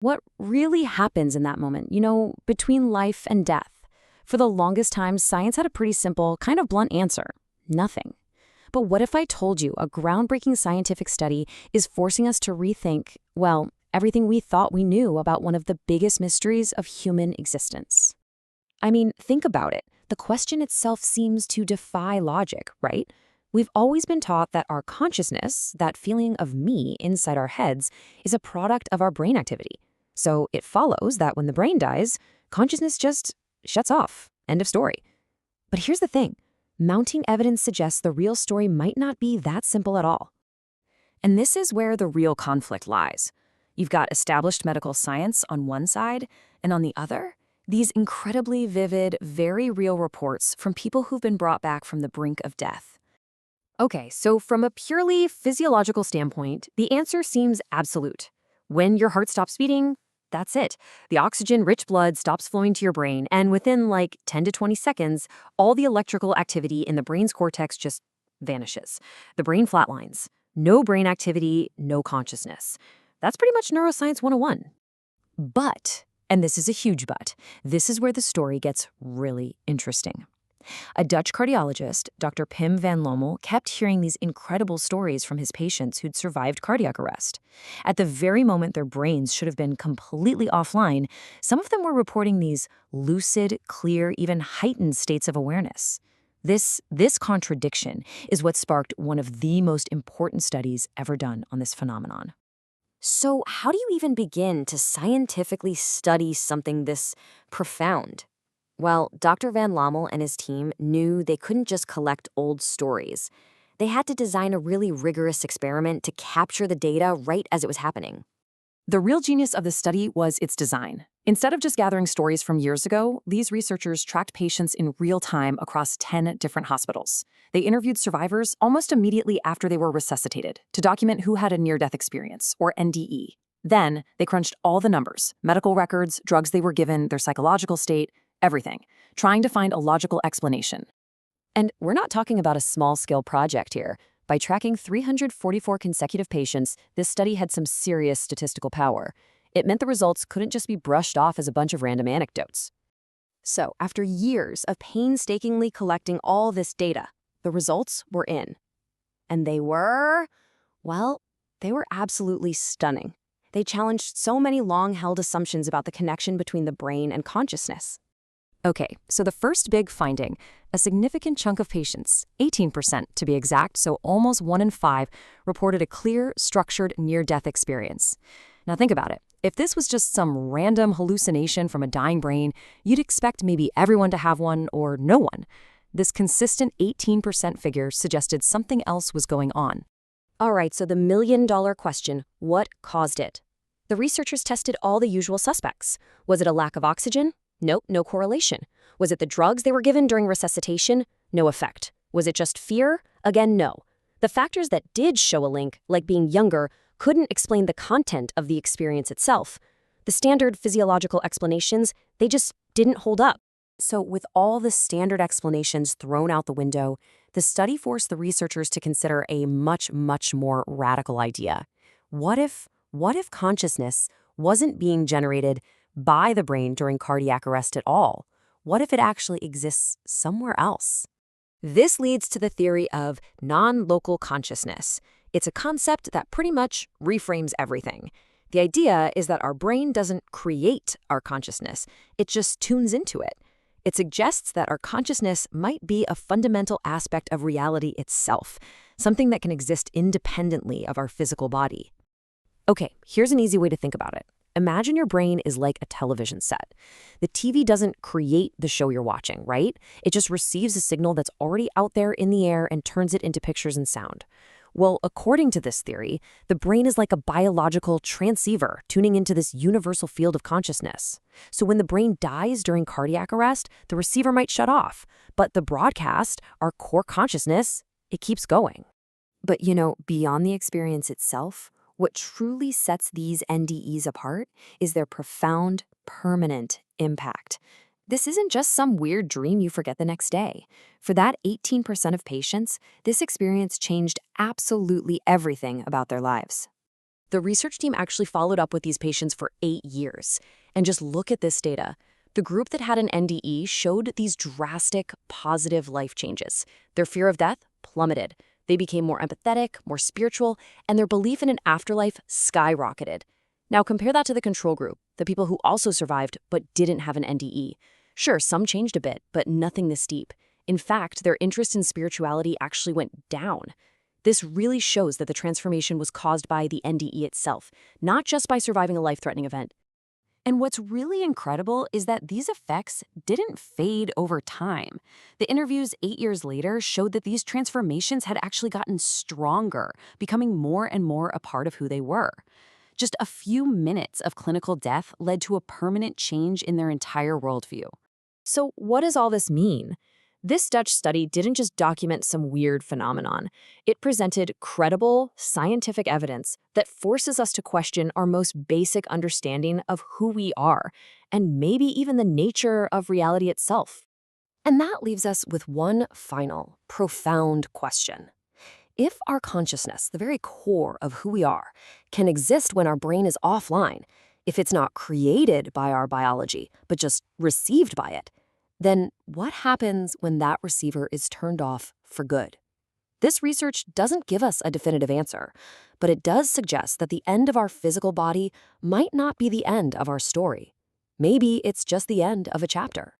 What really happens in that moment, between life and death? For the longest time, science had a pretty simple, kind of blunt answer: nothing. But what if I told you a groundbreaking scientific study is forcing us to rethink, well, everything we thought we knew about one of the biggest mysteries of human existence? I mean, think about it. The question itself seems to defy logic, right? We've always been taught that our consciousness, that feeling of me inside our heads, is a product of our brain activity. So it follows that when the brain dies, consciousness just shuts off. End of story. But here's the thing. Mounting evidence suggests the real story might not be that simple at all. And this is where the real conflict lies. You've got established medical science on one side, and on the other, these incredibly vivid, very real reports from people who've been brought back from the brink of death. Okay, so from a purely physiological standpoint, the answer seems absolute. When your heart stops beating, that's it. The oxygen-rich blood stops flowing to your brain, and within like 10 to 20 seconds, all the electrical activity in the brain's cortex just vanishes. The brain flatlines. No brain activity, no consciousness. That's pretty much neuroscience 101. But, and this is a huge but, this is where the story gets really interesting. A Dutch cardiologist, Dr. Pim van Lommel, kept hearing these incredible stories from his patients who'd survived cardiac arrest. At the very moment their brains should have been completely offline, some of them were reporting these lucid, clear, even heightened states of awareness. This contradiction is what sparked one of the most important studies ever done on this phenomenon. So how do you even begin to scientifically study something this profound? Well, Dr. van Lommel and his team knew they couldn't just collect old stories. They had to design a really rigorous experiment to capture the data right as it was happening. The real genius of this study was its design. Instead of just gathering stories from years ago, these researchers tracked patients in real time across 10 different hospitals. They interviewed survivors almost immediately after they were resuscitated to document who had a near-death experience, or NDE. Then, they crunched all the numbers, medical records, drugs they were given, their psychological state, everything, trying to find a logical explanation. And we're not talking about a small-scale project here. By tracking 344 consecutive patients, this study had some serious statistical power. It meant the results couldn't just be brushed off as a bunch of random anecdotes. So, after years of painstakingly collecting all this data, the results were in. And they were absolutely stunning. They challenged so many long-held assumptions about the connection between the brain and consciousness. Okay, so the first big finding, a significant chunk of patients, 18% to be exact, so almost 1 in 5, reported a clear, structured near-death experience. Now think about it. If this was just some random hallucination from a dying brain, you'd expect maybe everyone to have one or no one. This consistent 18% figure suggested something else was going on. All right, so the million-dollar question, what caused it? The researchers tested all the usual suspects. Was it a lack of oxygen? Nope, no correlation. Was it the drugs they were given during resuscitation? No effect. Was it just fear? Again, no. The factors that did show a link, like being younger, couldn't explain the content of the experience itself. The standard physiological explanations, they just didn't hold up. So with all the standard explanations thrown out the window, the study forced the researchers to consider a much, much more radical idea. What if consciousness wasn't being generated by the brain during cardiac arrest at all? What if it actually exists somewhere else? This leads to the theory of non-local consciousness. It's a concept that pretty much reframes everything. The idea is that our brain doesn't create our consciousness, it just tunes into it. It suggests that our consciousness might be a fundamental aspect of reality itself, something that can exist independently of our physical body. Okay, here's an easy way to think about it. Imagine your brain is like a television set. The TV doesn't create the show you're watching, right? It just receives a signal that's already out there in the air and turns it into pictures and sound. Well, according to this theory, the brain is like a biological transceiver tuning into this universal field of consciousness. So when the brain dies during cardiac arrest, the receiver might shut off, but the broadcast, our core consciousness, it keeps going. But beyond the experience itself, what truly sets these NDEs apart is their profound, permanent impact. This isn't just some weird dream you forget the next day. For that 18% of patients, this experience changed absolutely everything about their lives. The research team actually followed up with these patients for 8 years. And just look at this data. The group that had an NDE showed these drastic, positive life changes. Their fear of death plummeted. They became more empathetic, more spiritual, and their belief in an afterlife skyrocketed. Now compare that to the control group, the people who also survived but didn't have an NDE. Sure, some changed a bit, but nothing this deep. In fact, their interest in spirituality actually went down. This really shows that the transformation was caused by the NDE itself, not just by surviving a life-threatening event. And what's really incredible is that these effects didn't fade over time. The interviews 8 years later showed that these transformations had actually gotten stronger, becoming more and more a part of who they were. Just a few minutes of clinical death led to a permanent change in their entire worldview. So what does all this mean? This Dutch study didn't just document some weird phenomenon. It presented credible, scientific evidence that forces us to question our most basic understanding of who we are, and maybe even the nature of reality itself. And that leaves us with one final, profound question. If our consciousness, the very core of who we are, can exist when our brain is offline, if it's not created by our biology, but just received by it, then what happens when that receiver is turned off for good? This research doesn't give us a definitive answer, but it does suggest that the end of our physical body might not be the end of our story. Maybe it's just the end of a chapter.